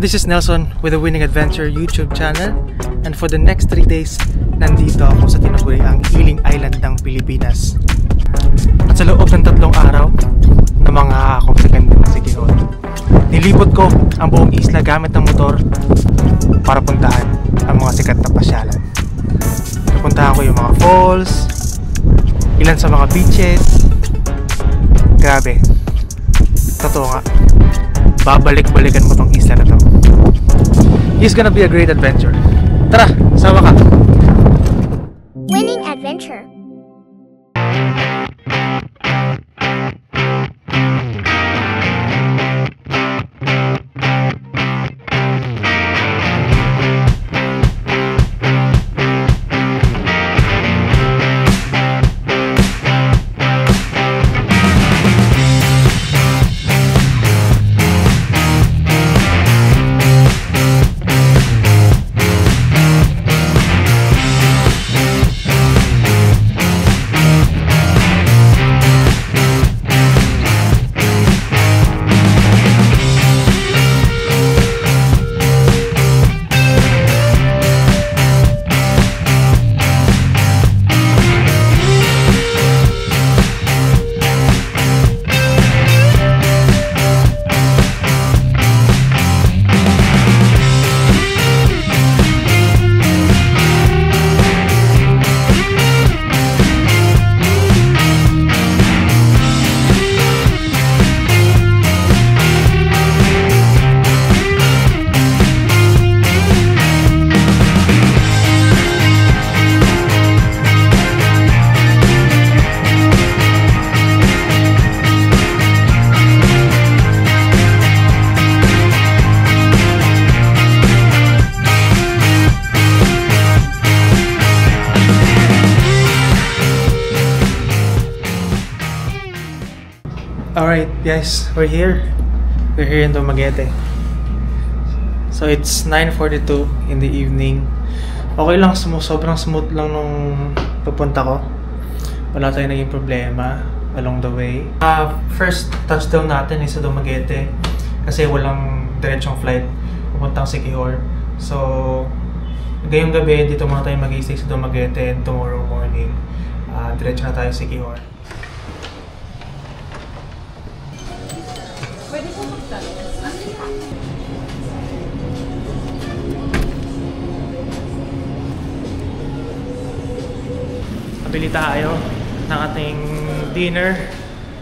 This is Nelson with the Winning Adventure YouTube channel, and for the next 3 days, nandito ako sa tinaguriang Healing Island ng Pilipinas. At sa loob ng 3 araw, na mga ako sa ganda ng Siquijor, nilibot ko ang buong isla gamit ng motor para puntahan ang mga sikat na pasyalan. Napuntahan ko yung mga falls, ilan sa mga beaches. Grabe, totoo nga, babalik-balikan mo tong isla na to. It's gonna be a great adventure. Tara, sama ka! Winning Adventure. Alright guys, we're here in Dumaguete. So it's 9:42 in the evening. Okay lang, sobrang smooth lang nung papunta ko. Wala tayong naging problema along the way. First touchdown natin is sa Dumaguete kasi walang diretsong flight papuntang Siquijor. So ngayong gabi dito muna tayo mag-i-stay sa Dumaguete, and tomorrow morning diretso na tayo sa Siquijor. Pabili tayo ng ating dinner.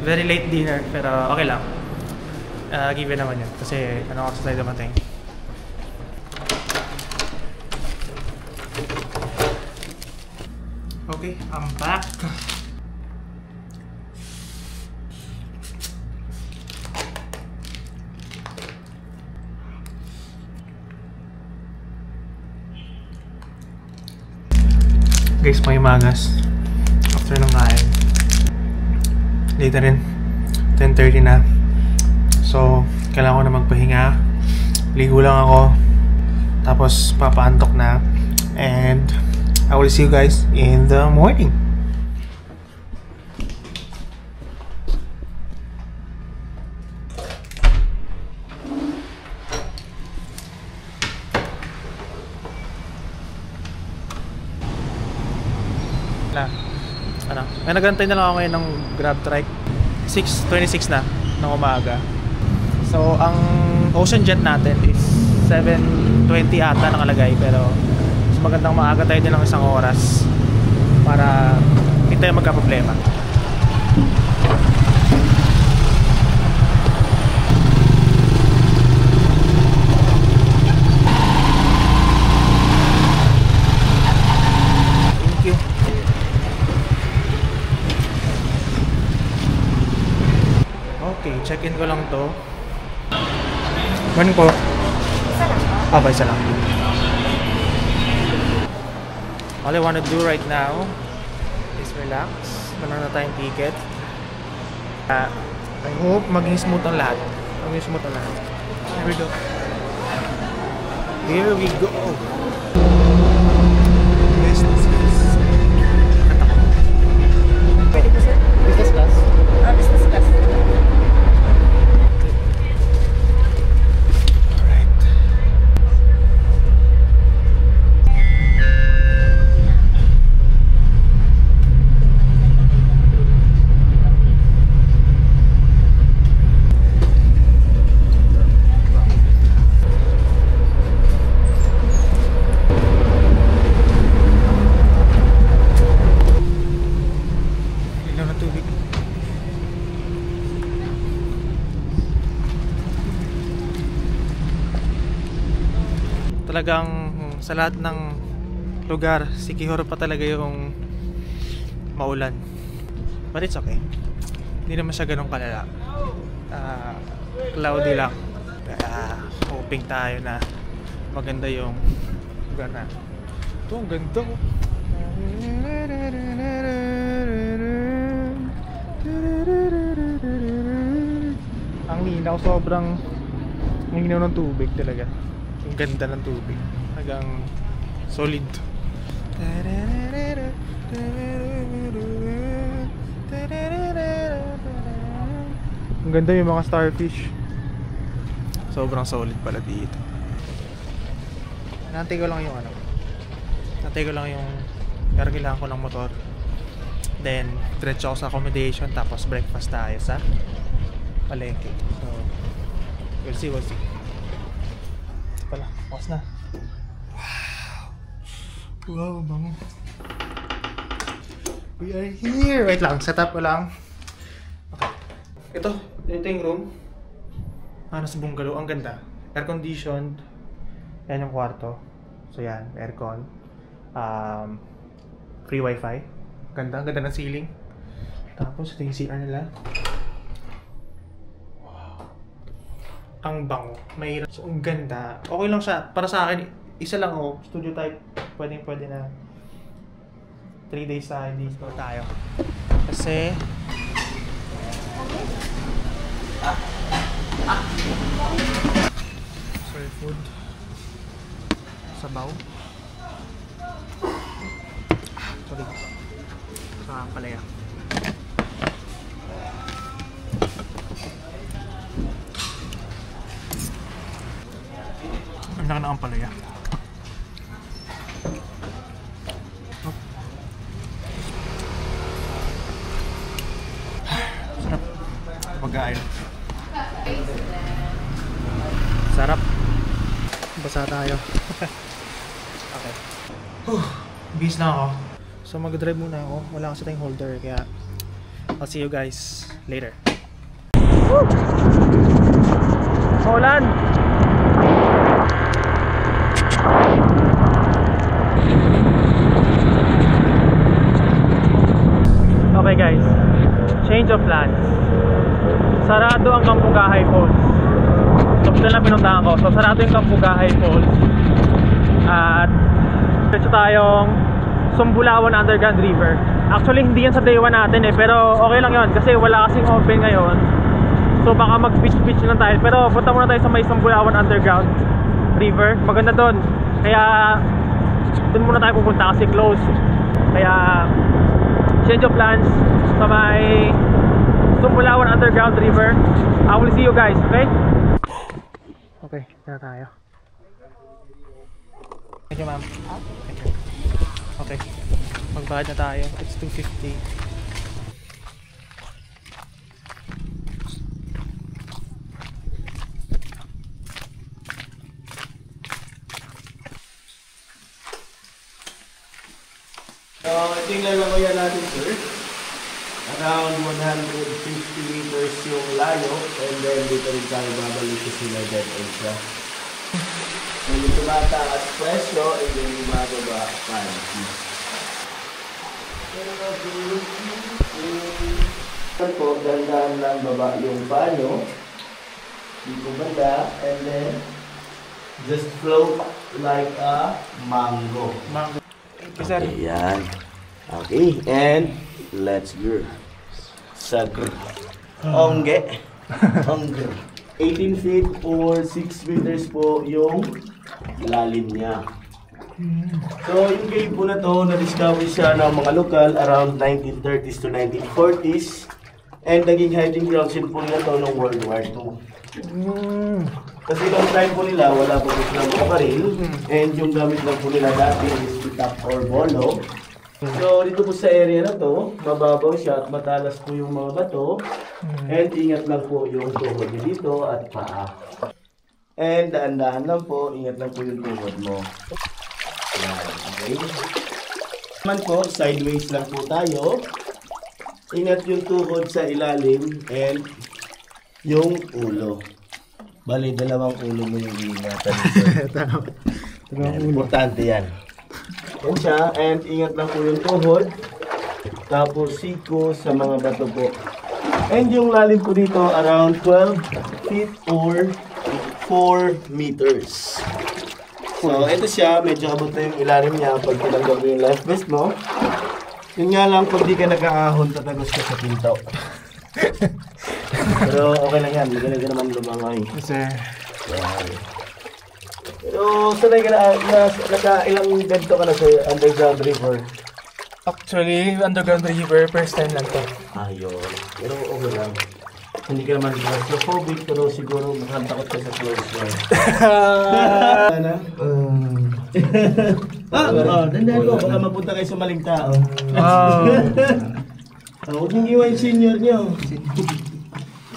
Very late dinner, pero okay lang. Given naman yun kasi ano kasi tayo dumating. Okay, I'm back. Guys, may magas after nung kain. Later rin, 10:30 na. So, kailangan ko na magpahinga. Ligo lang ako. Tapos, papaantok na. And, I will see you guys in the morning. Nagantay na lang ako ngayon ng Grab Trike. 6:26 na ng umaga. So ang Ocean Jet natin is 7:20 ata nakalagay, pero mas magandang maaga tayo din ng 1 oras para hindi tayo magka-problema. Okay, check-in ko lang to. Morning po. Isa lang po? Isa lang. All I wanna do right now is relax. Meron na tayong ticket. I hope maging smooth ang lahat. Here we go. Here we go. Business class. Pwede po sir? Business class? Business class. talagang sa lahat ng lugar, Sikihor pa talaga yung maulan. But it's okay. Hindi naman siya ganun kalala. Cloudy lang. Kaya hoping tayo na maganda yung lugar na. Ito, ang ganda ko. Ang linaw, sobrang linaw ng tubig talaga. Ang ganda ng tubig. Hanggang solid. Ang ganda yung mga starfish. Sobrang solid pala dito. Nantay ko lang yung pero kailangan ko ng motor. Then diretso ako sa accommodation, tapos breakfast tayo sa palengke. So we'll see. Pala, bukas na. Wow, bango. We are here. Wait lang, setup ko lang. Okay. Ito yung room. Nasa bungalow, ang ganda. Air conditioned. Yan yung kwarto. So yan, aircon. Free wifi. Ganda, ang ganda ng ceiling. Tapos ito yung CR nila. Wow. Ang bango. May so, ang ganda. Okay lang siya. Para sa akin, isa lang studio type. Pwede na 3 days sa dito tayo. Kasi sorry, food. Sabaw. Sorry. Sa palaya. Ang laki na ang palaya. Sarap. Pagkain. Sarap. Basa tayo. Okay. Bis na ako. So mag-drive muna ako. Wala kasi tayong holder, kaya I'll see you guys later. Woo! Maulan! Okay guys, change of plans. Sarado ang Kampugahay Falls. So ito na pinuntahan ko. So sarado yung Kampugahay Falls. At diretso tayong Sumbulawan Underground River. Actually hindi yan sa day 1 natin pero okay lang yon kasi wala kasing open ngayon. So baka mag beach lang tayo. Pero punta muna tayo sa may Sumbulawan Underground River. Maganda doon. Kaya doon muna tayo pupunta kasi close. Kaya change of plans sa may Sumbulawan Underground River. I will see you guys, okay? Okay, na tayo. Thank you, ma'am. Thank you. Okay, magbayad na tayo. It's 250. So, ito yung lalawayan natin, sir. Around 150 meters yung layo, and then dito rin tayo babalik sa Sinadet Ultra. So, yung tumataas presyo, and then yung mababa panty. Pero po, dandahan lang baba yung banyo. Dito banda, and then just float like a mango. Ayan. Okay, and let's go. Sagr. Ongge. Ongge. 18 feet or 6 meters po yung lalim niya. So, yung cave po na to, na-discover siya ng mga lokal around 1930s to 1940s. And naging hiding grounds din po nila to noong World War II. Kasi long time po nila, wala po silang mga baril. And yung gamit lang po nila dati is itak or bolo. So dito po sa area na to, mababaw siya at matalas po yung mga bato. And ingat lang po yung tuhod niyo dito at paa. And daan-daan lang po, ingat lang po yung tuhod mo. Yan, okay. Naman po, sideways lang po tayo. Ingat yung tuhod sa ilalim and yung ulo. Bali, dalawang ulo mo yung iingatan. Importante yan. Yan siya, and ingat lang po yung tuhod. Tapos siko sa mga bato po. And yung lalim po dito around 12 feet or 4 meters. So ito siya, medyo abot na yung ilalim niya pag tinanggal mo yung life vest mo. Yun nga lang, pag di ka nakaahon, tatagos ka sa pinto. Pero okay lang yan, magaling ka naman lumangoy. Sir. Yan. Pero sanay ka na, ilang ganito ka na sa underground river? Actually, underground river, first time lang to. Ayun. Pero okay lang. Hindi ka naman claustrophobic, pero siguro makatakot ka sa close door. Ano? Dandan ko, baka mapunta kayo sa maling tao. Huwag niyong iwan yung senior niyo.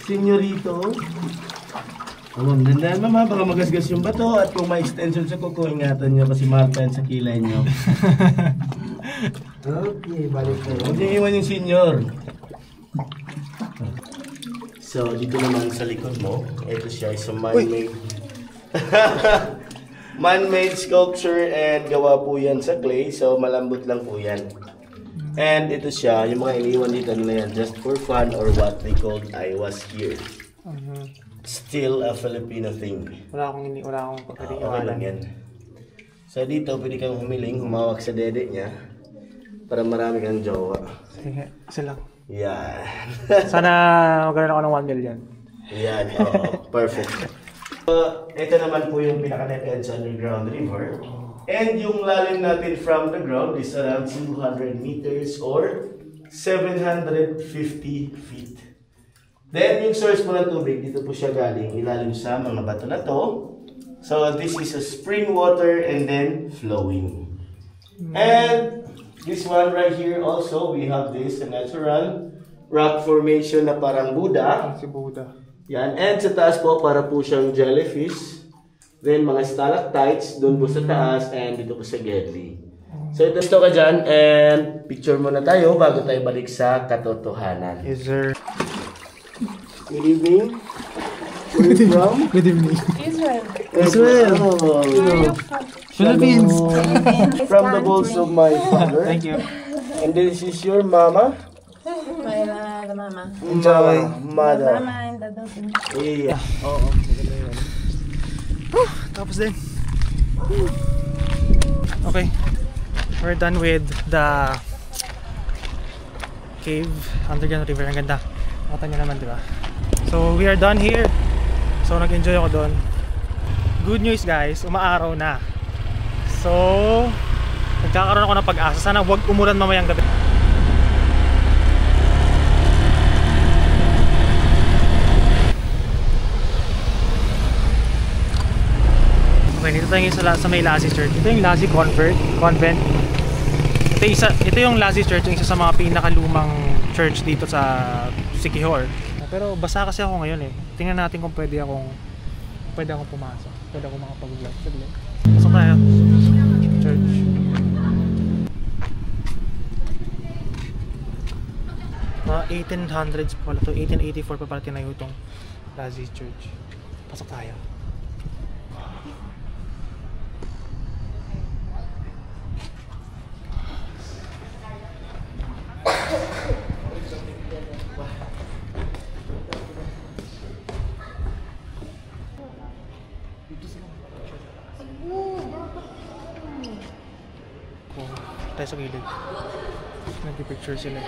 Senyorito. Ma'am, dandan ma'am, baka magasgas yung bato at kung may extension sa kuko, ingatan niyo kasi mahal pa yan sa kilay niyo. Okay, balik na. Huwag niyong iwan yung senior. So, dito naman sa likod mo, ito siya isang man-made man-made sculpture and gawa po yan sa clay. So, malambot lang po yan. And ito siya, yung mga iniwan dito na yan, just for fun or what they called I was here. Still a Filipino thing. Wala akong pagkatiwalan. Okay lang yan. So, dito, pwede kang humiling, humawak sa dede niya para marami kang jowa. Sige, isa lang. Yan. Sana magkaroon ako ng 1 million. Yan, perfect. Ito naman po yung pinaka-net edge underground river. And yung lalim natin from the ground is around 200 meters or 750 feet. Then yung source po ng tubig, dito po siya galing, ilalim sa mga bato na to. So this is a spring water and then flowing. And this one right here also, we have this a natural rock formation na parang Buddha. Si Buddha. Yan. And sa taas po, para po siyang jellyfish. Then mga stalactites, doon po sa taas, and dito po sa gilid. So ito ka dyan, and picture muna tayo bago tayo balik sa katotohanan. Yes, sir. Good evening. Where are you from? Good evening. Israel. Israel. Philippines. From the bowls of my father. Thank you. And this is your mama. The mama. Enjoy. Mother. Mama and the dog. Yeah. Oo. Maganda yun. Tapos din. Okay. We're done with the cave, underground river. Ang ganda. Nakita niyo naman, di ba? So, we are done here. So, nag-enjoy ako doon. Good news, guys. Umaaraw na. So, nagkakaroon ako ng pag-asa. Sana huwag umulan mamayang gabi. Okay, dito tayo sa may Lassie Church. Ito yung Lassie Convent. Ito yung Lassie Church, yung isa sa mga pinakalumang church dito sa Siquijor. Pero basa kasi ako ngayon eh. Tingnan natin kung pwede akong pumasok. Pwede akong makapag-vlog. Pasok tayo. Church. Mga 1800s pala to. 1884 pa pala tinayo itong Lassie Church. Pasok tayo. Tayo sa gilid. Nag-picture sila.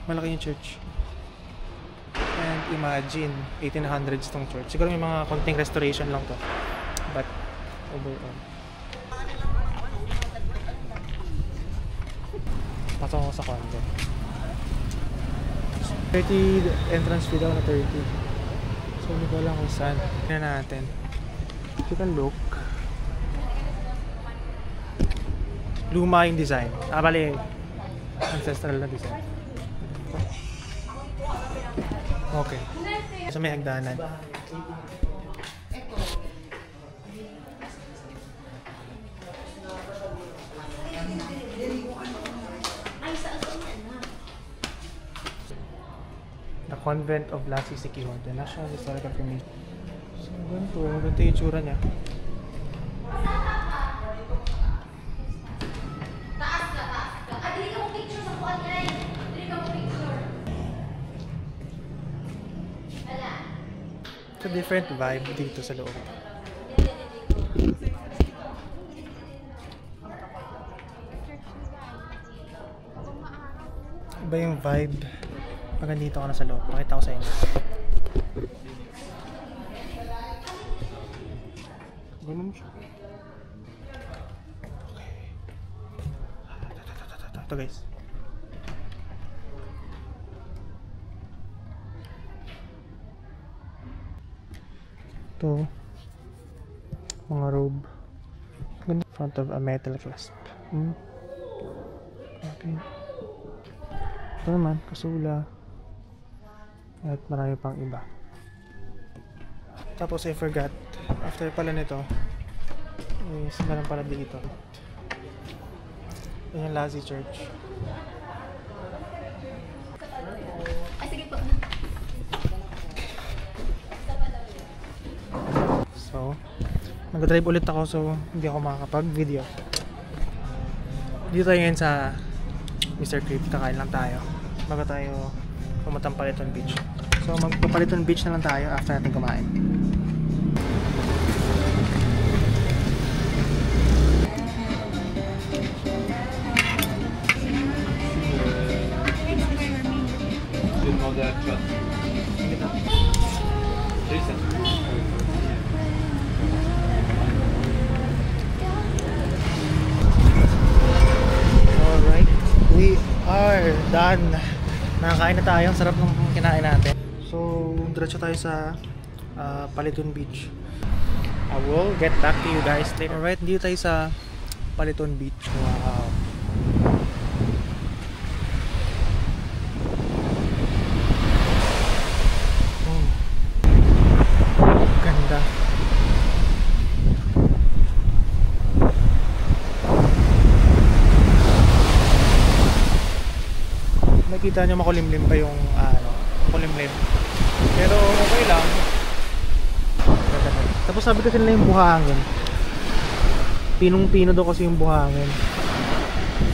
Malaki yung church. And imagine, 1800s tong church. Siguro may mga konting restoration lang to. But overall. Pasok ako sa condo. 30 entrance fee daw na 30. So hindi ko alam kung saan. Tignan natin. You can look. Luma yung design. Bali, ancestral na design. Okay. So may hagdanan. Convent of Las Isiquijón, the National Historical Commission. So, ganito yung itsura niya. It's a different vibe dito sa loob. Iba yung vibe pag nandito ako na sa loob. Pakita ko sa inyo. Ganun siya. Okay. Ito guys. Ito. Mga robe. In front of a metal clasp. Okay. Ito naman, kasula. At marami pang iba. Tapos I forgot, after pala nito is meron pala dito. Yan yung Lazi Church. Ay, sige po. So, nag-drive ulit ako so hindi ako makakapag-video. Dito tayo ngayon sa Mr. Crib, kakain lang tayo bago tayo pumunta ng Paliton Beach. So magpa-Paliton Beach na lang tayo after natin kumain. Alright, we are done. Nakakain na tayo, ang sarap ng kinain natin. So, diretso tayo sa Paliton Beach. I will get back to you guys later. Alright, dito tayo sa Paliton Beach. Wow. Ganda. Nakita nyo makulimlim pa yung makulimlim. Pero okay lang. Tapos sabi kasi nila yung buhangin. Pinong-pino daw kasi yung buhangin.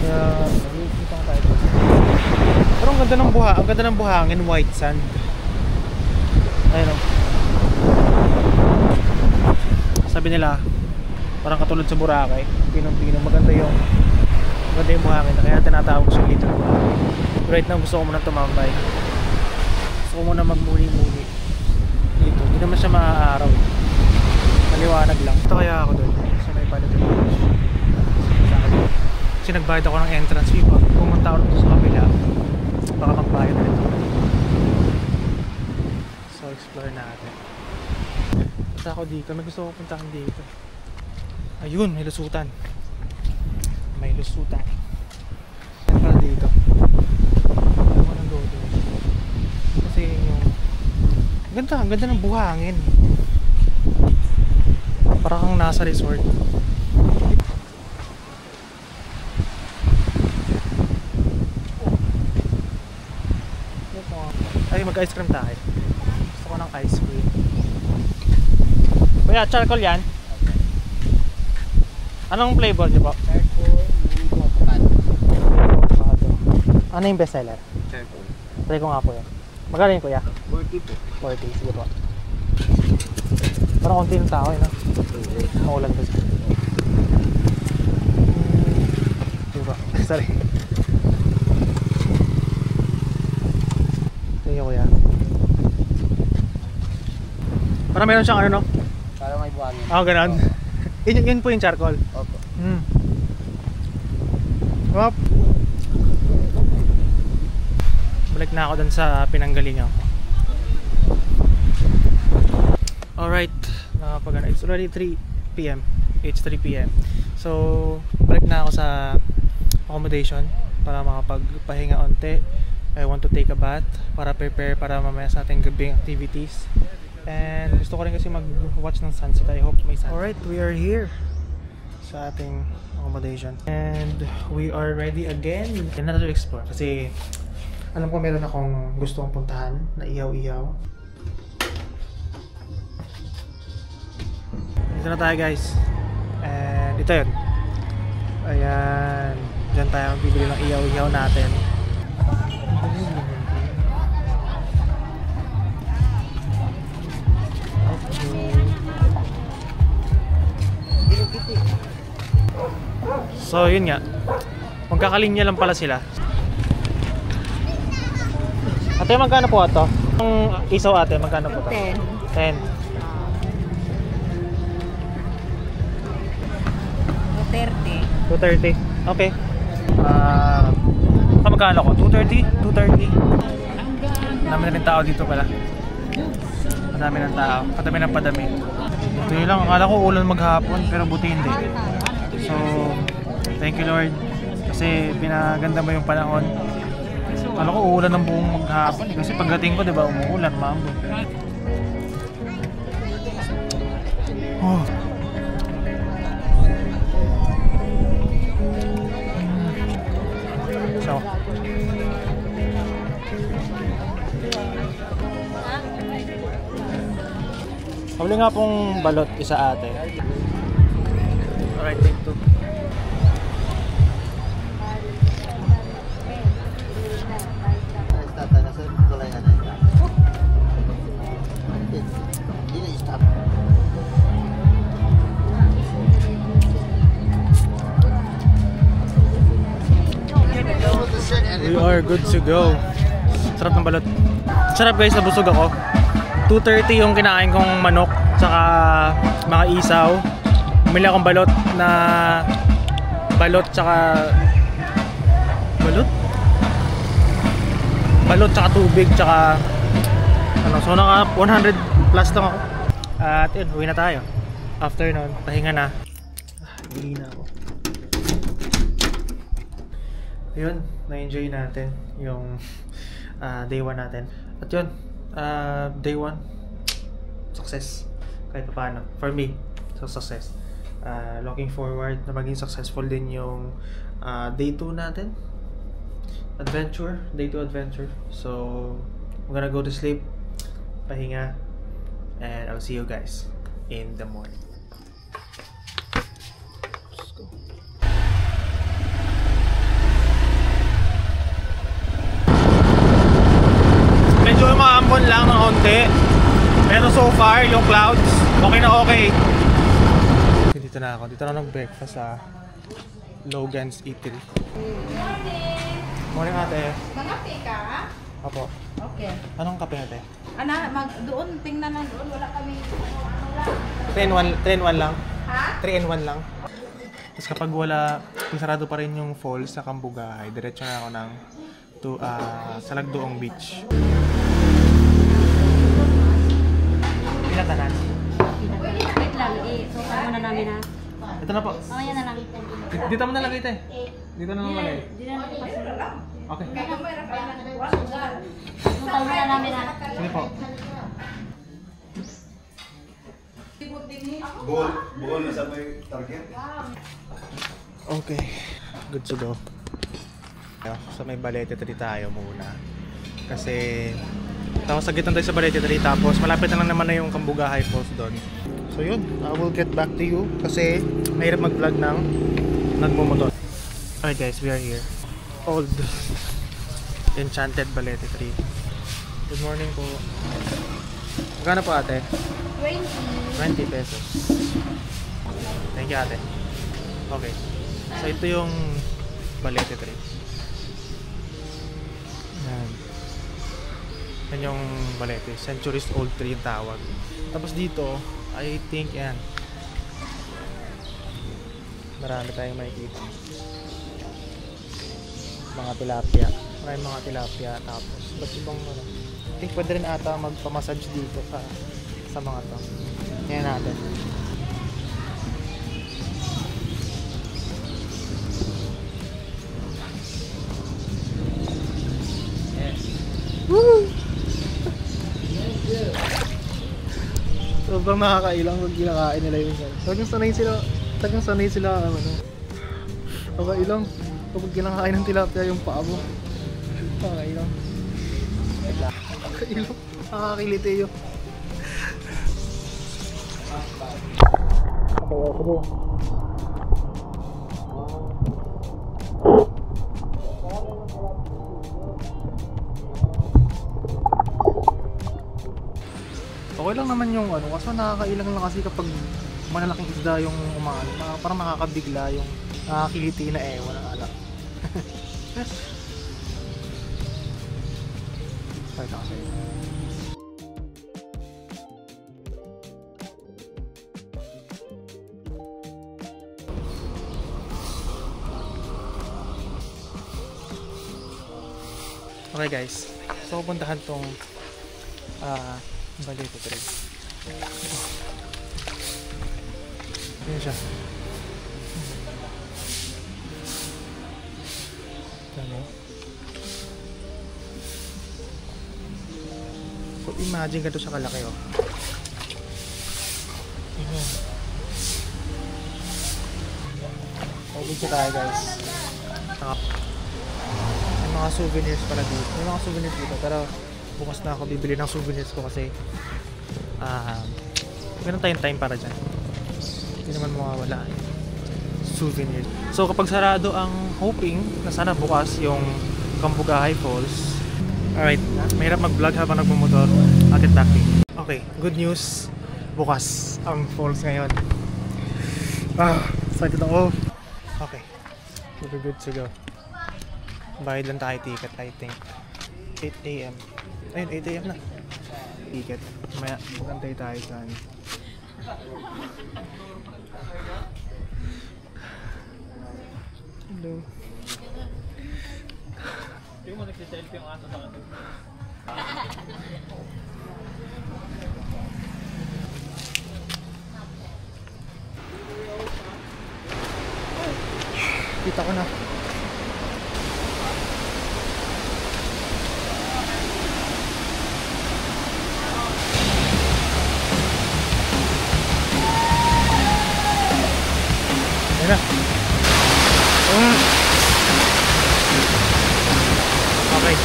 Kaya dito tayo. Pero ang ganda ng buhangin, white sand. Ayun o. Sabi nila parang katulad sa Boracay, pinong-pino, maganda yung buhangin. Kaya tinatawag ko siya Little Boracay. Right now gusto ko muna tumambay. Gusto ko muna magmuni-muni dito. Hindi naman siya maaaraw. Maliwanag lang. Ito kaya ako doon sa may Paliton Beach. Kasi nagbayad ako ng entrance fee. Pag pumunta ako dito sa kabila, baka magbayad na ito. So explore natin. Punta ako dito. May gusto ko puntahan dito. Ayun, may lusutan. May lusutan. Para dito. Kasi yung ang ganda ng buhangin. Parang kang nasa resort. Ay, mag-ice cream tayo. Gusto ko ng ice cream. Kuya, charcoal yan? Anong flavor niyo po? Charcoal, avocado. Ano yung best seller? Charcoal. Try ko nga po yan. Magkano yun kuya? 40 po. 40, sige po. Parang konti ng tao yun, no? Maulan kasi. Sige po. Sorry. Thank you kuya. Parang meron siyang ano, no? Para may buhangin. Ganun. Yun po yung charcoal. Opo. Wap. Balik na ako dun sa pinanggalingan ko. Alright, it's already 3 PM. It's 3 PM. So, balik na ako sa accommodation para makapagpahinga onte. I want to take a bath para prepare para mamaya sa ating gabing activities. And gusto ko rin kasi mag-watch ng sunset. I hope may sunset. Alright, we are here sa ating accommodation. And we are ready again. Another explore kasi Alam ko meron akong gusto kong puntahan na ihaw-ihaw. Dito na tayo guys. And ito yun. Ayan. Diyan tayo bibili ng ihaw-ihaw natin. So yun nga. Magkakalinya lang pala sila. Ate, magkano po ito? Ang isaw ate, magkano po ito? 10. 230. Okay. Magkano ko? 230? 230. Madami na rin tao dito pala. Madami ng tao. Padami ng padami. Ito yun lang. Akala ko ulan maghapon pero buti hindi. So, thank you Lord. Kasi pinaganda mo yung panahon. Akala ko uulan ng buong maghapon. Kasi pagdating ko, diba, umuulan, mambo. Oh. So. Huli nga pong balot isa ate. Alright, take 2. We are good to go. Sarap ng balot. Sarap guys, nabusog ako. 230 yung kinain kong manok tsaka mga isaw. Bumili akong balot na tsaka balot tsaka tubig tsaka ano, so naka 100 plus lang ako. At yun, uwi na tayo. After nun, pahinga na. Hindi na ako. Yun, na-enjoy natin yung day 1 natin. At yun, day 1 success kahit pa paano. For me, so success. Looking forward na maging successful din yung day 2 natin. Adventure, day 2 adventure. So, I'm gonna go to sleep, pahinga, and I'll see you guys in the morning. Let's go. Medyo maambon lang ng konti. Pero so far, yung clouds, okay na okay. Dito na ako. Dito na nag-breakfast sa Logan's Eatery. Morning ate. Mangapi ka? Opo. Okay. Anong kape ate? Doon, tingnan na doon. Wala kami. 3 in 1 lang? Ha? 3 in 1 lang. Tapos kapag wala, sarado pa rin yung falls sa Cambugahay, diretso na ako sa Lagduong Beach. Pinatanan. Wait lang, so muna namin ha. Ito na po. Mamaya na lang. Dito mo nalagay ito eh. Dito na nalagay. Di na lang. Okay. Sutal muna namin ha. Sige po. Buol na sa may target. Okay. Good to go. Sa may Balete 3 tayo muna. Kasi tapos sagitan tayo sa Balete 3 tapos malapit na lang naman na yung Cambugahay Falls doon. So yun, I will get back to you kasi mahirap mag-vlog ng nagmumotor. Alright guys, we are here. Old Enchanted Balete 3. Good morning po. Magkano po ate? 20 pesos. Thank you ate. Okay. So ito yung Balete 3. Yan. Yan yung Balete. Centuries old tree yung tawag. Tapos dito, I think yan. Marami tayong makikita. Mga tilapia. Maraming mga tilapia. Tapos, ba't ibang ano? I think pwede rin ata magpamassage dito sa mga to. Yan natin. Woo! Sobrang nakakailang pag kinakain nila yung yan. Tagang sanay sila ano. Nakakailang kapag kinakain ng tilapia yung paa mo. Pakailaw. Pakailaw. Nakakakiliti yun. Okay lang naman yung ano, kaso nakakailang lang kasi kapag malalaking isda yung umaano, parang makakabigla yung nakakiliti na wala alam. Pakita ko sa'yo. Okay guys, so puntahan tong bali ito trade. Yan siya. Ano? So imagine ka to sa kalaki oh. Ayan. Pwede siya tayo guys. May mga souvenirs pala dito. May mga souvenirs dito pero bukas na ako bibili ng souvenirs ko kasi meron tayong time para dyan. Hindi naman mawawala souvenirs. So kapag sarado ang hoping na sana bukas yung Cambugahay Falls. Alright, mahirap mag-vlog habang nagmumotor. I'll get back to you. Okay, good news. Bukas ang falls ngayon. Excited ako. Okay, we're good to go. Bayad lang tayo ticket, I think 8 AM. Ayun, 8 AM na ticket. Maya, magantay tayo dyan. Hello. Hindi mo nagsiselfie yung aso sa akin. Kita ko na. Ayan na. Okay.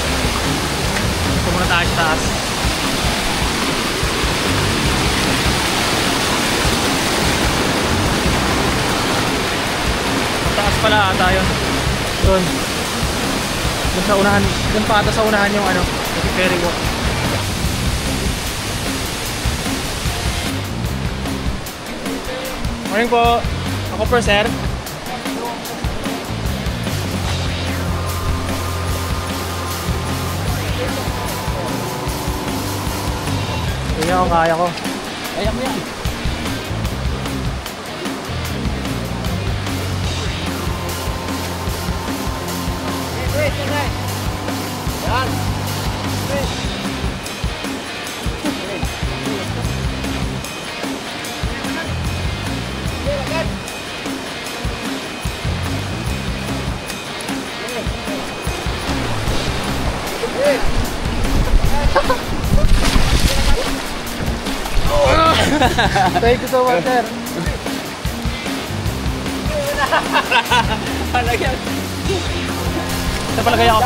Ito muna tayo sa taas. Taas pala ata yun. Doon. Doon sa unahan. Doon pa ata sa unahan yung ano, yung ferry walk. Morning po. Ako per sir. Kaya ako, kaya ko. Kaya mo yan. Wait. Yan. Wait. Thank you so much, sir. Palagyan. Sa palagay ako.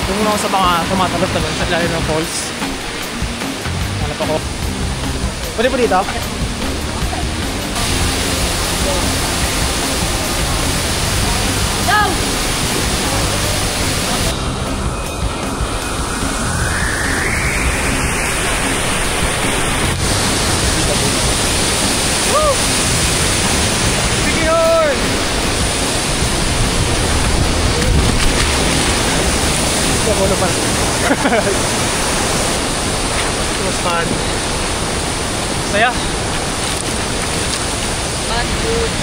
Tumulong ako sa mga tumatalon-talon sa ilalim ng falls. Hanap ako. Pwede po dito? It was fun. Saya? Fun, good,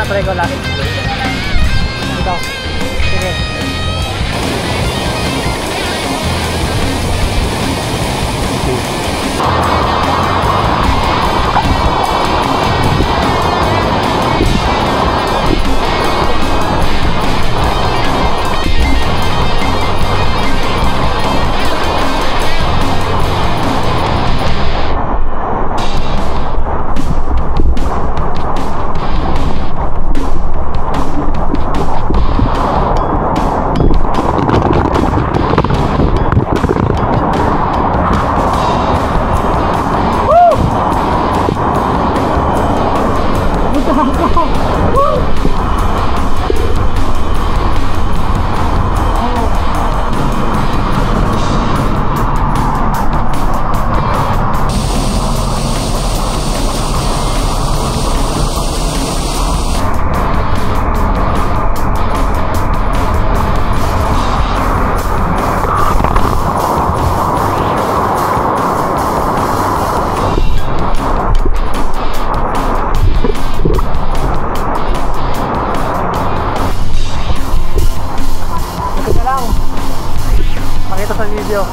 try ko lang. Ito. Sige. sa video.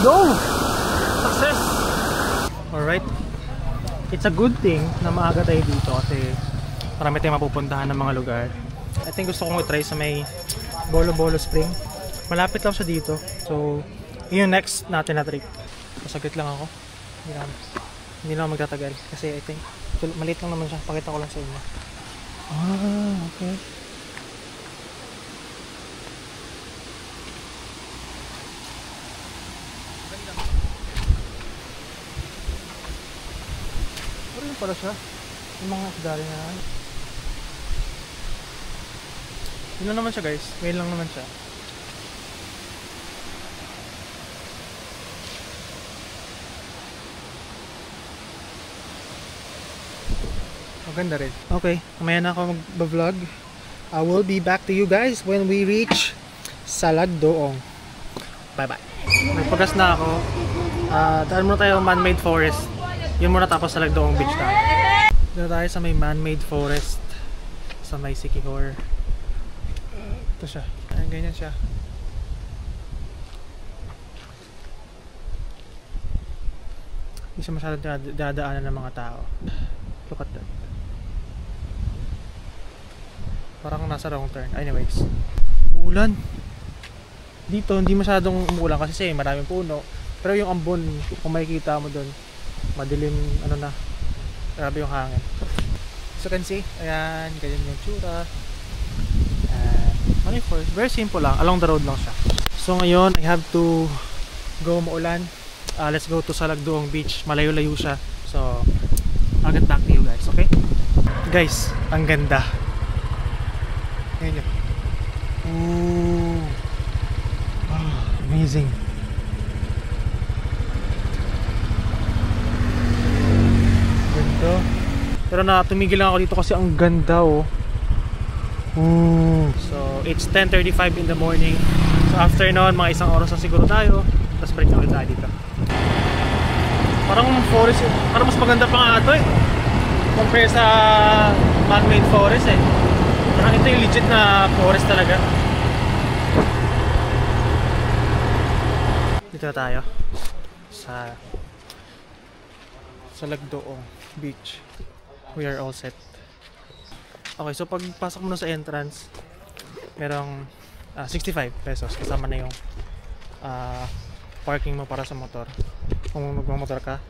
Go! Success! Alright. It's a good thing na maaga tayo dito kasi marami tayong mapupuntahan ng mga lugar. I think gusto kong i-try sa may Bolo Bolo Spring. Malapit lang siya dito. So, yun yung next natin na trip. Masagit lang ako. Hindi na ako magtatagal. Kasi I think, maliit lang naman siya. Pakita ko lang sa inyo. Ah, okay. Ano yun pala siya? Yung mga isdari na naman. Yun lang naman siya guys. Ngayon lang naman siya. Maganda rin. Okay, mamaya na ako mag-vlog. I will be back to you guys when we reach Salagdoong. Bye bye. Nagpagas na ako. Daan muna tayo man-made forest. Yun muna tapos Salagdoong beach tayo. Dito tayo sa may man-made forest. Sa may Siquijor. Ito siya. Ayan, ganyan siya. Hindi siya masyadong dadaanan ng mga tao. Look at that. Parang nasa wrong turn. Anyways. Umuulan. Dito hindi masyadong umuulan kasi maraming puno. Pero yung ambon, kung makikita mo doon, madilim, ano na. Grabe yung hangin. So you can see, ayan, ganyan yung tsura. Very simple lang. Along the road lang siya. So ngayon, I have to go maulan. Let's go to Salagdoong Beach. Malayo-layo siya. So, I'll get back to you guys, okay? Guys, ang ganda. Ayan yun. Ooh. Oh, amazing. Ganda. Pero tumigil lang ako dito kasi ang ganda oh. Ooh. So, it's 10:35 in the morning. So, after noon, mga isang oras na siguro tayo. Tapos break na ulit tayo dito. Parang forest, parang mas maganda pa nga ito eh compare sa man-made forest eh. Parang ito yung legit na forest talaga. Dito na tayo sa Salagdoong Beach. We are all set. Okay, so pag pasok mo na sa entrance, merong 65 pesos kasama na yung parking mo para sa motor kung magmamotor ka.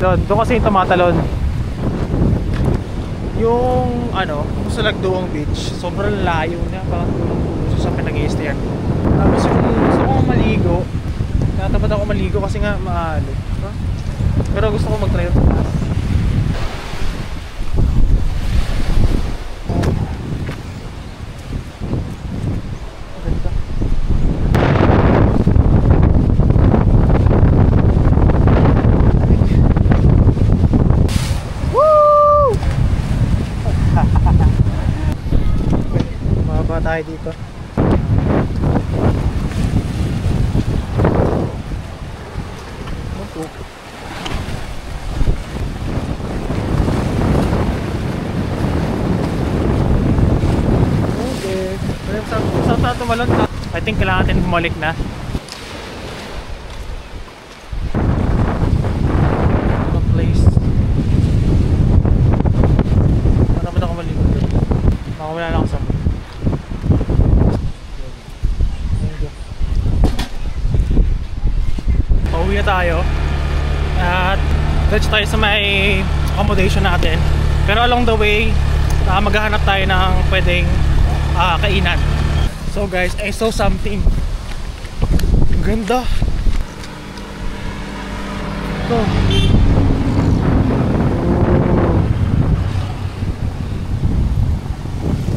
Doon kasi yung tumatalon yung sa Salagdoong Beach. Sobrang layo niya, parang tulong sa pinag-i-stayan. Tapos yung gusto ko maligo, natapat ako maligo kasi nga maalo, diba? Pero gusto ko mag-try sa taas. Ganda. Woo! Mababa tayo dito. I think kailangan natin bumalik na. Ang place. Para ba na ako maligo doon? Baka wala na ako sa mood. Pauwi na tayo. At diretso tayo sa may accommodation natin. Pero along the way, maghahanap tayo ng pwedeng kainan. So guys, I saw something. Ganda. Ito.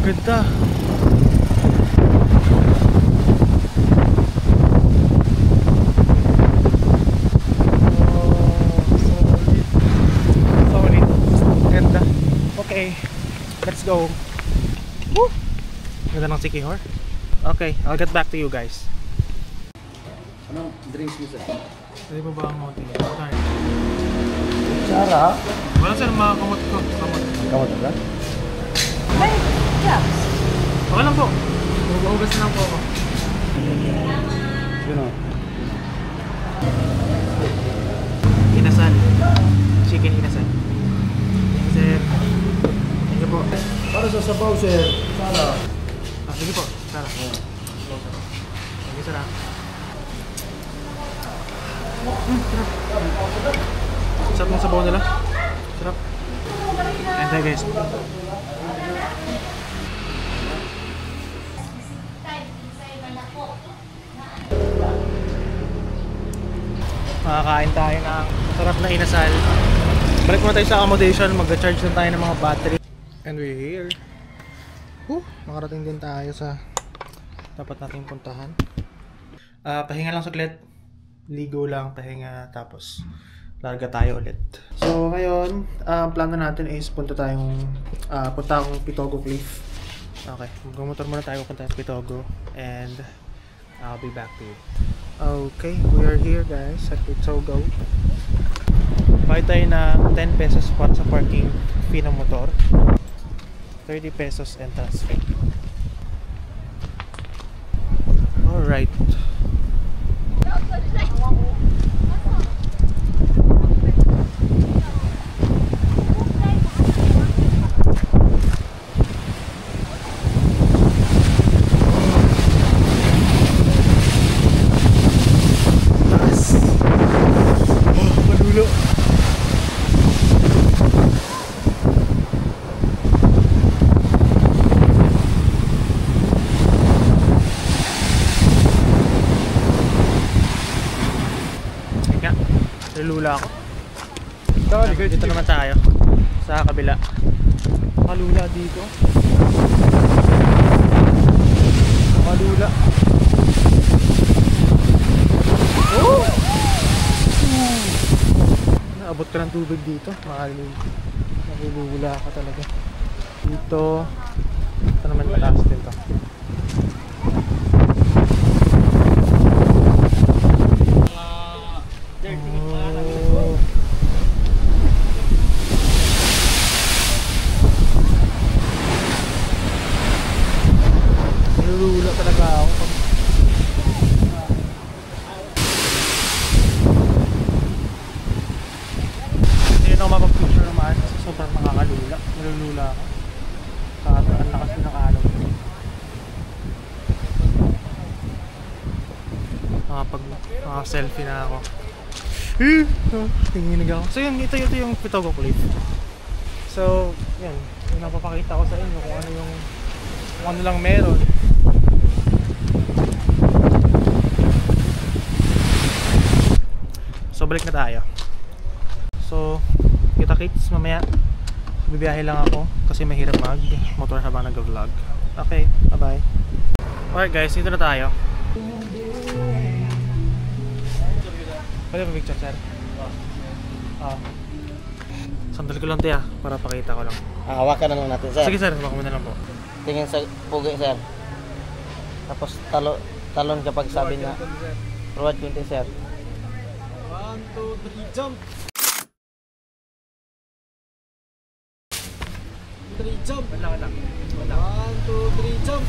Ganda. Solid. Ganda. Okay. Let's go. Woo! Ganda ng Siquijor. Okay, I'll get back to you guys. Anong drinks mo sir? Pwede ba ba ang mountain? Sarap. Wala sir, mga kamot ko. Kamot ka? May jobs. Okay lang po. Hugas na lang po ako. Yun o. Inasal. Chicken inasal. Sir. Thank you po. Para sa sabaw sir. Sarap. Sige po. Sarap. Thank you sir. Sarap ng sabaw nila. Sarap. And then guys. Makakain tayo ng masarap na inasal. Balik muna tayo sa accommodation. Mag-charge lang tayo ng mga battery. And we're here. Nakarating din tayo sa dapat nating puntahan. Pahinga lang saglit. Ligo lang, pahinga, tapos larga tayo ulit. So ngayon, ang plano natin is punta akong Pitogo Cliff. Okay, magmotor muna tayo punta sa Pitogo and I'll be back to you. Okay, we are here guys at Pitogo. Bayad tayo ng 10 pesos para sa parking fee ng motor. 30 pesos entrance fee. Alright. Nalula ako. Dito naman tayo sa kabila. Malula dito. Malula. Oh! Naabot ka ng tubig dito. Nalula ka talaga. Dito. Ito naman mataas din to. Nalula talaga ako. Hindi na ako mapag-picture naman kasi sobrang nakakalula. Nalulula ako. Ang lakas din nakaalog. Makapag-selfie na ako. Tinginig ako. So yun, ito yung Pitogo Cliff. So, yan. Yung napapakita ko sa inyo kung ano lang meron. So balik na tayo. So kita-kits mamaya. Bibiyahe lang ako kasi mahirap mag motor habang nag-vlog. Okay, bye bye. Alright guys, dito na tayo. Pwede ba picture sir? Sandali ko lang tiya para pakita ko lang. Hawakan na lang natin sir. Sige sir, hawakan mo na lang po. Tingin sa pugi sir. Tapos talon kapag sabi na forward 20 sir. 1, 2, 3, jump! 3 jump! Wala. 1, 2, 3, jump!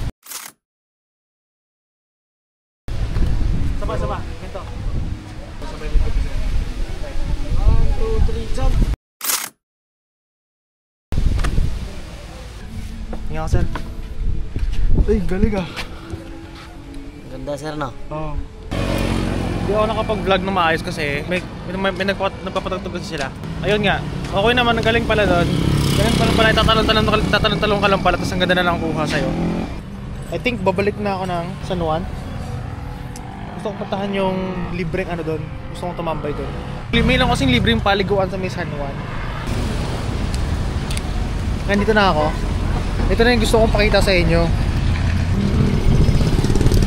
Saba. Ganito. Sabay dito sir. 1, 2, 3, jump! Nga ako sir. Ay, galing ah. Ganda sir no? Oo. Hindi ako nakapag-vlog na maayos kasi may nagpapatugtog kasi sila. Ayun nga, okay naman, ang galing pala doon. Galing pala, tatalon-talon ka lang pala, tapos ang ganda na lang kuha sa'yo. I think babalik na ako ng San Juan. Gusto kong puntahan yung libreng ano doon. Gusto kong tumambay doon. May lang kasing libreng paliguan sa may San Juan. Nandito na ako. Ito na yung gusto kong pakita sa inyo.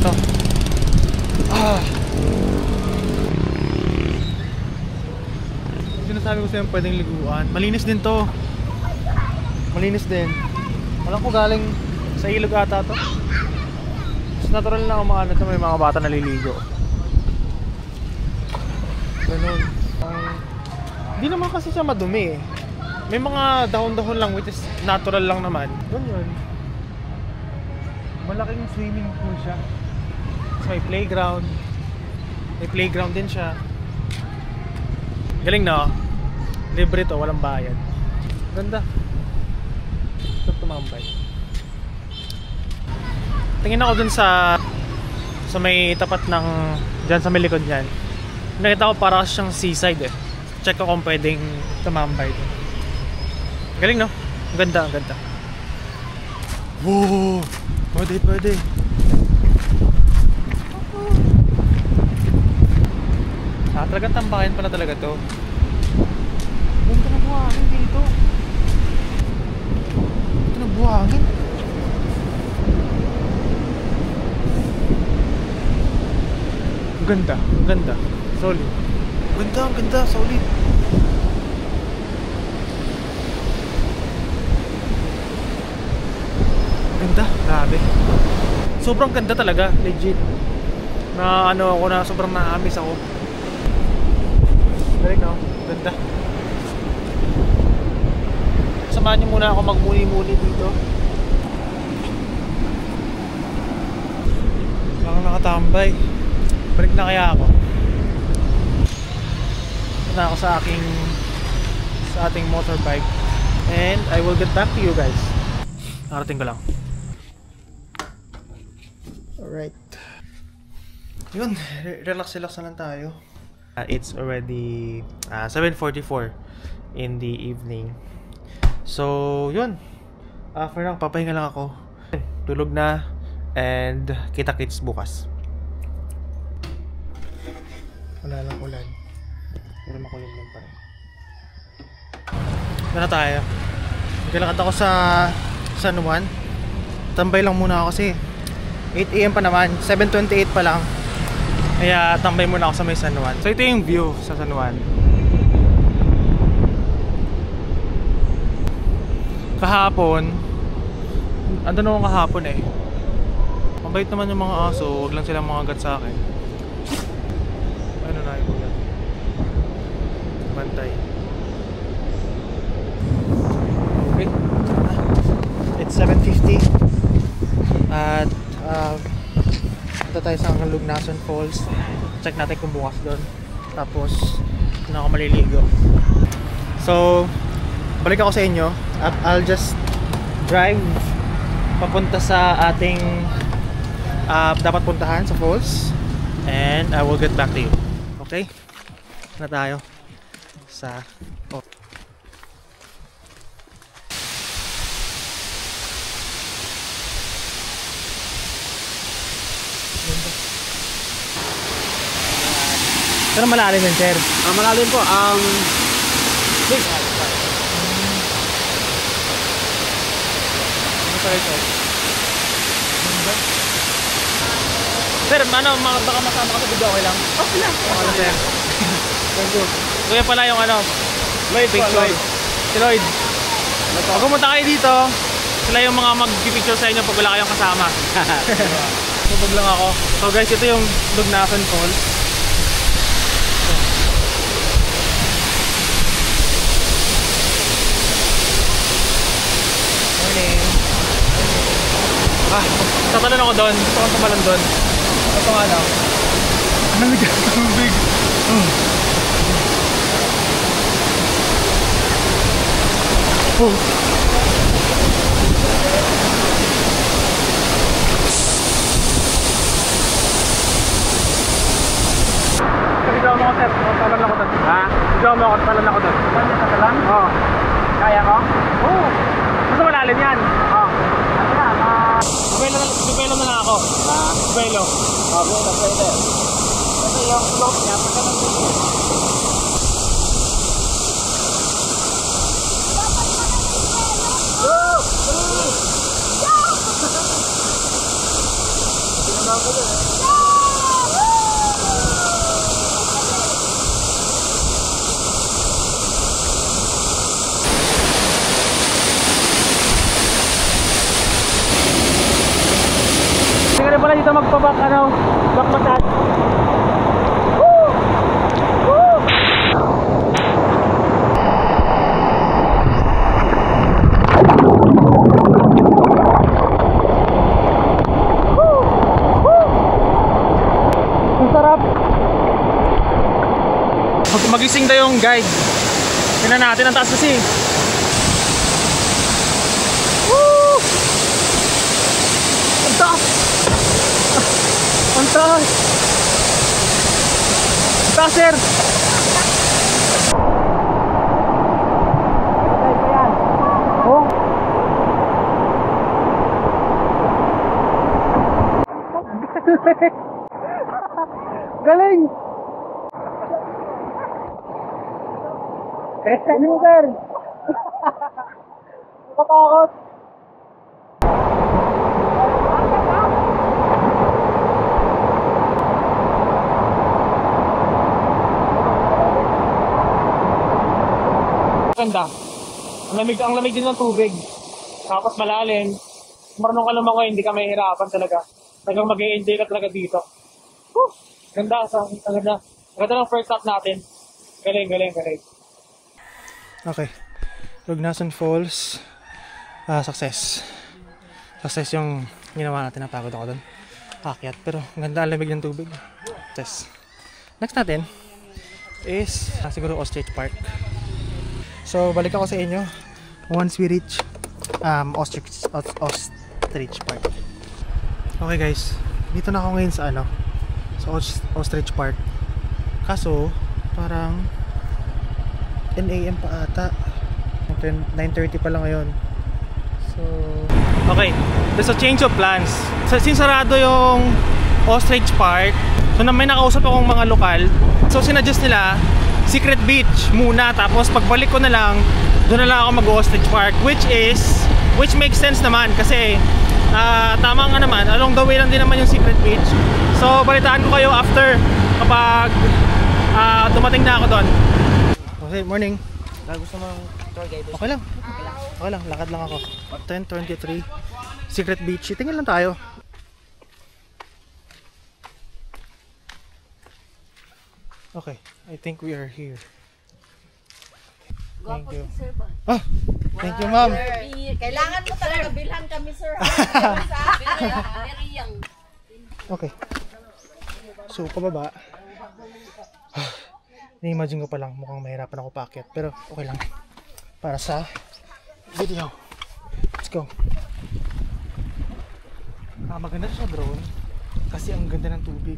Ito. Sinasabi ko sa'yo pwedeng liguan. Malinis din to. Malinis din. Alam ko galing sa ilog ata to. Mas natural na umaano ito, may mga bata naliligo. Ganun. Hindi naman kasi siya madumi eh. May mga dahon-dahon lang which is natural lang naman. Ganun. Malaking swimming pool siya. Tapos may playground. May playground din siya. Galing na, oh. Libre to, walang bayad. Ganda. Ito tumambay. Tingin ako dun sa may tapat ng dyan sa may likod niyan. Nakita ko para siyang seaside eh. Check ko kung pwedeng tumambay dun. Galing no? Ang ganda, ang ganda. Wow! Pwede, pwede. Talagang tambakin pala talaga to. Ganda na buhangin dito. Ito na buhangin. Ang ganda, ang ganda. Solid. Ang ganda, solid. Ganda, grabe. Sobrang ganda talaga, legit. Na ano ako na sobrang naamis ako. Galing no? Ganda. Samahan niyo muna ako magmuni-muni dito. Baka nakatambay. Balik na kaya ako. Ito na ako sa ating motorbike. And I will get back to you guys. Nakarating ko lang. Alright. Yun, relax na lang tayo. It's already 7:44 in the evening. So, yun. For now, papahinga lang ako. Tulog na. And kita-kits bukas. Wala lang ulan. Pero makulimlim pa rin. Gana tayo. Naglalakad ako sa San Juan. Tambay lang muna ako kasi 8 AM pa naman. 7:28 pa lang. Kaya tambay muna ako sa may San Juan. So ito yung view sa San Juan. Kahapon, andun ako kahapon eh. Mabait naman yung mga aso, huwag lang silang mga agat sa akin. Ano na yung ulan? Bantay. Okay. It's 7:50. At punta tayo sa Lugnasan Falls. Check natin kung bukas doon. Tapos na ako maliligo. So balik ako sa inyo at I'll just drive papunta sa ating dapat puntahan sa falls. And I will get back to you. Okay? Na tayo sa Pero malalim yun, sir. Malalim po. Big. Ano pa ito? Sir, baka masama ka sa video, okay lang? Okay lang. Okay, sir. Thank you. Kuya pala yung picture. Si Lloyd. Pag pumunta kayo dito, sila yung mga mag-picture sa inyo pag wala kayong kasama. Tubog lang ako. So guys, ito yung Lugnasan Falls. Tatalon ako doon. Gusto kong tumalon doon. Ito nga lang. Lamig ang tubig. Bigyan mo ako, sir. Talon ako doon. Ha? Bigyan mo ako. Talon ako doon. Talon ka talon? Oo. Kaya ko? Oo. Gusto malalim yan? Oo. Dubelo na lang ako. Dubelo. Pwede. Ito yung slope niya. Pagka nandun yun. Tinanaw ko dun eh. Pala dito magpa-back back massage. Woo! Woo! Ang sarap. Magising na yung guide. Tingnan natin ang taas kasi. Woo! Ang taas! Ang taas! Ang taas, sir! Okay pa yan. Oh! Galing! Galing, sir! Nakatakot! Ganda. Ang lamig din ng tubig. Tapos malalim. Marunong ka naman ko, hindi ka mahihirapan talaga. Talagang mag-i-enjoy ka talaga dito. Woo! Ganda. Ganda. Ganda ng first stop natin. Galing. Okay. Lugnasan Falls. Success. Success yung ginawa natin. Napagod ako doon. Akyat. Pero ganda ang lamig ng tubig. Success. Next natin is siguro Ostrich Park. So, balik ako sa inyo once we reach Ostrich Park. Okay guys, dito na ako ngayon sa Ostrich Park. Kaso, parang 10 AM pa ata. 9:30 pa lang ngayon. So, okay, there's a change of plans. Since sarado yung Ostrich Park, so may nakausap akong mga lokal. So, sinuggest nila Secret Beach muna, tapos pagbalik ko na lang doon na lang ako mag-Ostrich Park, which makes sense naman kasi tama nga naman, along the way lang din naman yung Secret Beach. So balitaan ko kayo after kapag dumating na ako doon. Okay, morning. Gusto mo ng tour guide? Okay lang, lakad lang ako. 10:23 Secret Beach, tingin lang tayo. Okay, I think we are here. Thank you. Ah, thank you, ma'am. Kailangan mo talaga bilhan kami, sir. Okay. So, pababa. Na-imagine ko pa lang, mukhang mahirapan ako paakyat. Pero, okay lang. Para sa video. Let's go. Maganda siya drone. Kasi ang ganda ng tubig.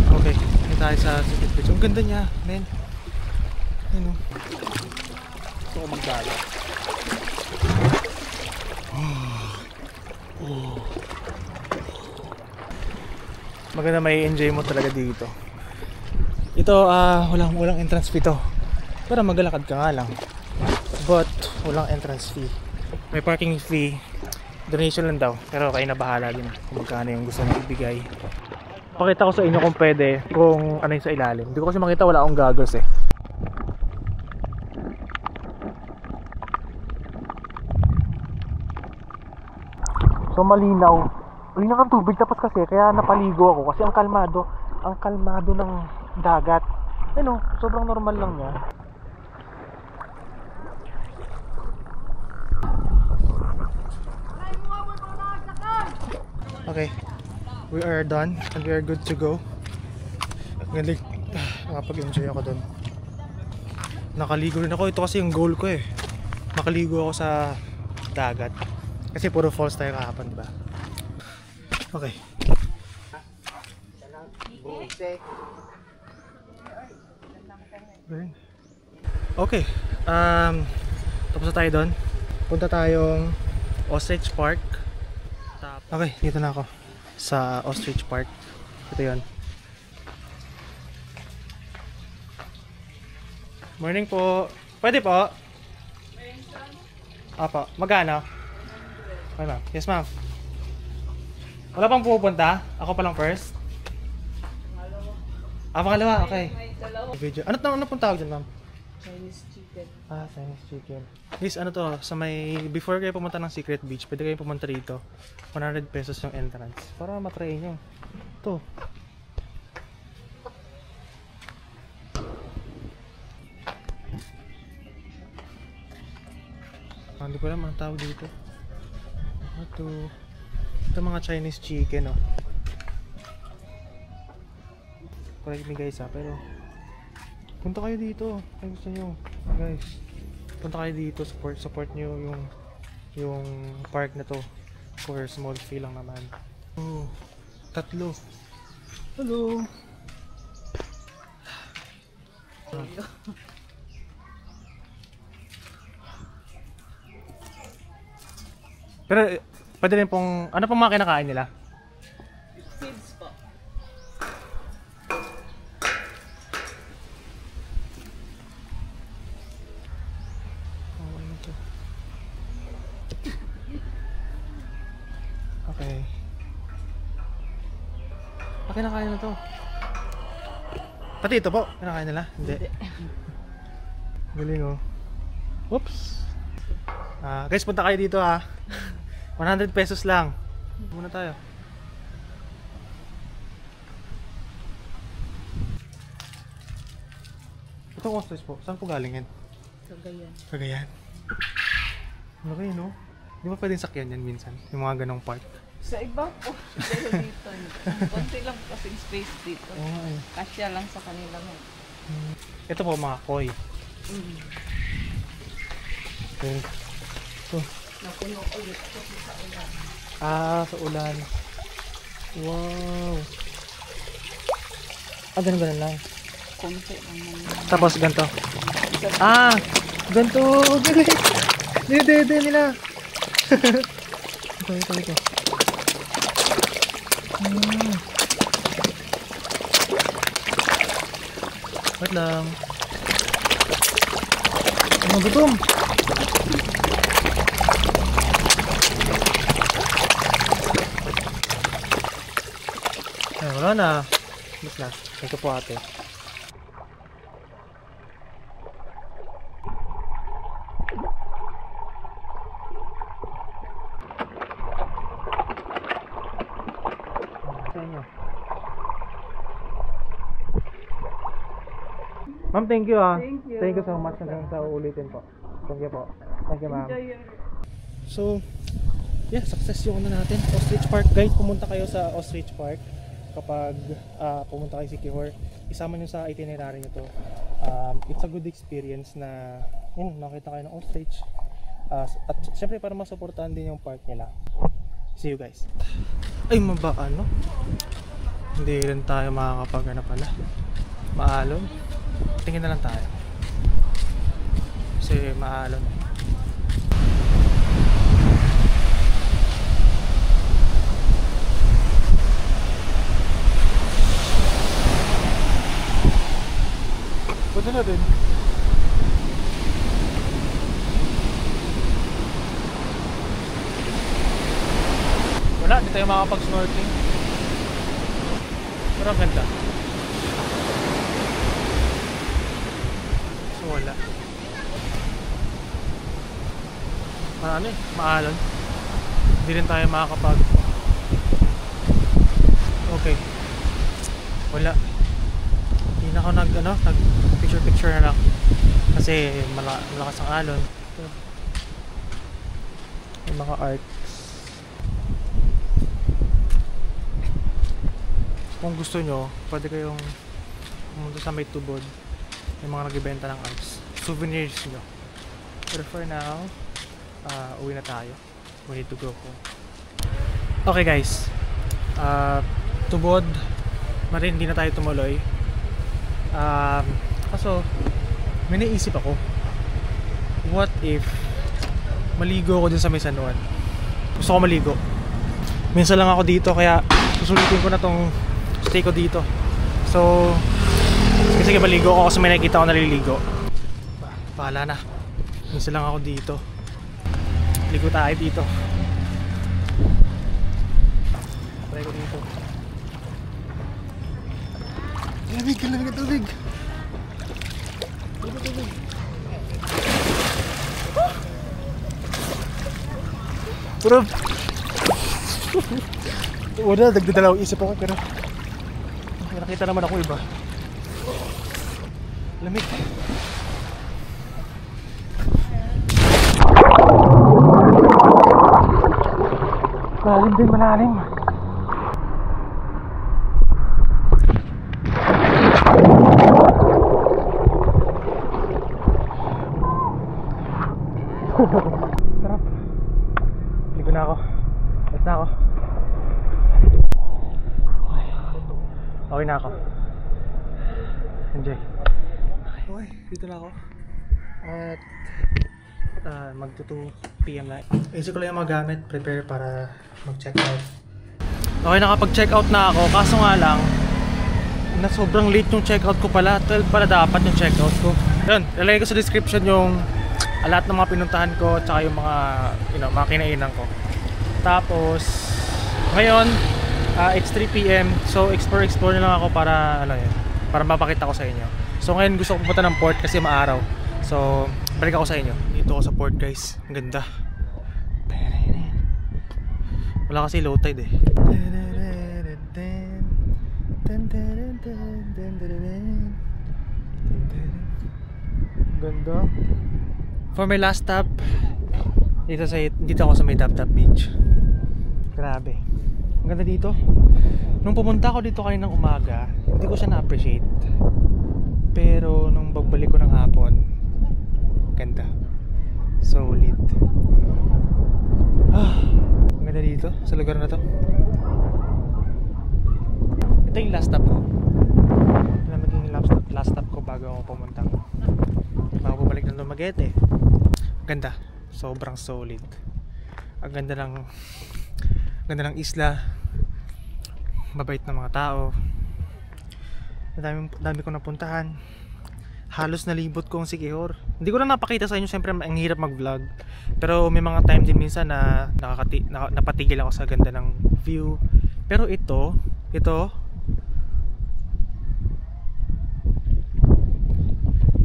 Okay, hindi tayo sa Secret Beach. Ang ganda niya, men. Ano? Gusto ko magdala. Maganda, may enjoy mo talaga dito. Ito, walang entrance fee to. Pero maglalakad ka nga lang. But, walang entrance fee. May parking fee. Donation lang daw. Pero kayo na bahala din kung magkano yung gusto nyo ibigay. Pakita ko sa inyo kung pwede, kung ano yung sa ilalim. Hindi ko kasi makita, wala akong goggles eh. So malinaw. Malinaw ang tubig, tapos kasi kaya napaligo ako kasi ang kalmado ng dagat. Ano, sobrang normal lang niya. Okay, we are done and we are good to go. Galing, nakapag-enjoy ako dun. Nakaligo rin ako, ito kasi yung goal ko eh. Makaligo ako sa dagat. Kasi puro falls tayo kahapon, diba? Okay. Okay. Tapos na tayo doon. Punta tayong Ostrich Park. Okay, dito na ako sa Ostrich Park. Ito yun. Morning po. Pwede po? Apo. Magkano? Okay, ma'am. Yes, ma'am. Wala pang pupunta? Ako pa lang first? Pangalawa, okay. Video. Ano pong tawag dyan, ma'am? Chinese chicken. Chinese chicken. Guys, ano to, sa may, before kayo pumunta ng Secret Beach, pwede kayo pumunta rito. 100 pesos yung entrance. Para matry nyo. Ito. Hindi ko alam ang tawag dito. Ito mga Chinese chicken, oh. Correct me guys, pero punta kayo dito kung gusto nyo, guys. Punta kayo dito, support nyo yung park na to for small fee lang naman. Oh, 3. Hello. Pero pwede rin pong, ano pong mga kinakain nila? Seeds po. Okay. Kinakain na to. Pati ito po, kinakain nila? Hindi. Galing, oh. Oops. Guys, punta kayo dito, ha. 100 pesos lang. Muna tayo. Itong ostrich po, saan po galing yan? Cagayan. Cagayan. Okay, no? Di ba pwedeng sakyan yan minsan? Yung mga ganong park. Sa iba po. Pero dito. Konti lang kasing space dito. Oh, Kasya lang sa kanila mo. ito po mga koi. Okay. Ito. Napuno ulit kasi sa ulan. Sa ulan. Wow. Ganun lang. Konti lang naman. Tapos ganito. Ganito. Dede nila. Ito. Wait lang. Gutom. Wala na. Bus na. Ito po ate. Ma'am, thank you, Thank you. Thank you so much hanggang sa uulitin po. Thank you po. Thank you, ma'am. So, yeah, success yung ano natin. Ostrich Park. Guys, pumunta kayo sa Ostrich Park kapag pumunta kayo sa Siquijor. Isama nyo sa itinerary nyo to. It's a good experience na nakita kayo ng ostrich. At syempre para masuportahan din yung park nila. See you guys. Ay, ano? Hindi rin tayo makakapag pala. Maalon. Tingin na lang tayo. Kasi maalon. Punta na din. Wala, hindi tayo makakapag-snorkeling. Pero ang ganda. So wala. Maalon. Hindi rin tayo makakapag. Okay. Wala. Hindi na ako nag picture na lang. Kasi malakas ang alon. May mga arts. Kung gusto nyo, pwede kayong pumunta sa may tubod. May mga nagbibenta ng arts. Souvenirs nyo. But for now, uwi na tayo. We need to go home. Okay guys. Tubod. Marin, hindi na tayo tumuloy. Kaso, may naisip ako. What if maligo ako dun sa may San Juan? Gusto ko maligo. Minsan lang ako dito, kaya susulitin ko na tong stay ko dito. So, sige maligo ako kasi may nakikita ko naliligo. Bahala na. Minsan lang ako dito. Ligo tayo dito. Try ko dito. Lamig ang tubig. Pero wala, nagdadalawang isip ako pero nakita naman ako iba. Lamig. Malalim din, malalim. Sarap. Ligo na ako. Ayos na ako. Okay na ako. Enjoy. Okay, dito na ako. At magto 2 PM na. Isip ko lang yung magamit, prepare para mag-check out. Okay, nakapag-check out na ako. Kaso nga lang, na sobrang late yung check out ko pala. 12 pala dapat yung check out ko. Yun, ilalagay ko sa description yung lahat ng mga pinuntahan ko, tsaka yung mga, mga kinainan ko. Tapos ngayon, it's 3 PM. So explore na lang ako para para mapakita ko sa inyo. So ngayon gusto ko pumunta ng port kasi maaraw. So balik ako sa inyo. Dito ako sa port, guys. Ang ganda. Wala kasi low tide eh. Ganda. For my last stop, dito ako sa may Dap Dap Beach. Grabe. Ang ganda dito. Nung pumunta ako dito kaninang umaga, hindi ko siya na-appreciate. Pero nung pagbalik ko ng hapon, ganda. Solid. Ang ganda dito sa lugar na to. Ito yung last stop ko. Ito na maging last stop ko bago ako pumunta. Bago bumalik ng Dumaguete. Ganda. Sobrang solid. Ang ganda ng isla. Mabait na mga tao. Dami kong napuntahan. Halos nalibot ko ang Siquijor. Hindi ko na napakita sa inyo, siyempre ang hirap mag-vlog. Pero may mga time din minsan na napatigil ako sa ganda ng view. Pero ito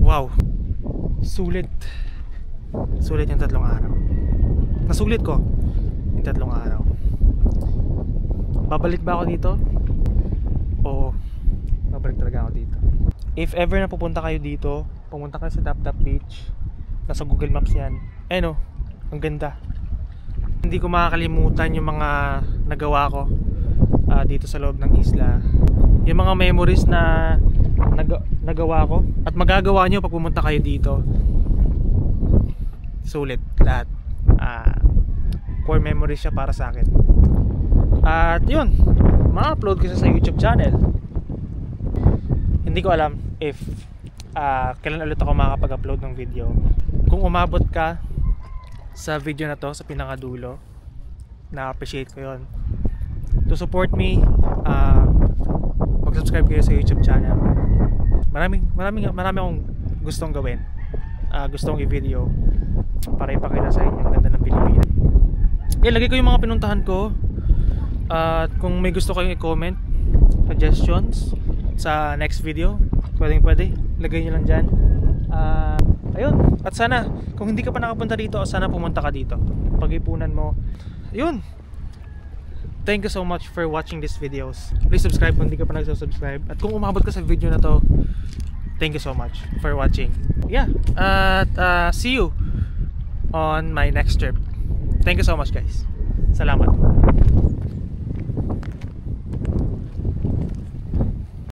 wow. Sulit yung 3 araw. Nasulit ko yung 3 araw. Babalik ba ako dito? Oo, babalik talaga ako dito. If ever na pupunta kayo dito, pumunta kayo sa Dap Dap Beach. Nasa Google Maps yan. Ang ganda. Hindi ko makakalimutan yung mga nagawa ko dito sa loob ng isla. Yung mga memories na nagawa ko at magagawa nyo pag pumunta kayo dito. Sulit lahat. Core memories siya para sa akin. At yun, ma-upload ko sa YouTube channel. Hindi ko alam if kailan ulit ako makakapag-upload ng video. Kung umabot ka sa video na to, sa pinakadulo, na-appreciate ko yun. To support me, mag-subscribe kayo sa YouTube channel. Marami akong gustong gawin, gustong i-video para ipakita sa inyo ang ganda ng Pilipinas. Lagay ko yung mga pinuntahan ko. At kung may gusto kayong i-comment, suggestions sa next video, pwede, lagay nyo lang dyan. Ayun, at sana kung hindi ka pa nakapunta dito, sana pumunta ka dito, pag-ipunan mo. Ayun, thank you so much for watching these videos. Please subscribe kung hindi ka pa nag-subscribe. At kung umabot ka sa video na to, thank you so much for watching. Yeah, at see you on my next trip. Thank you so much, guys. Salamat.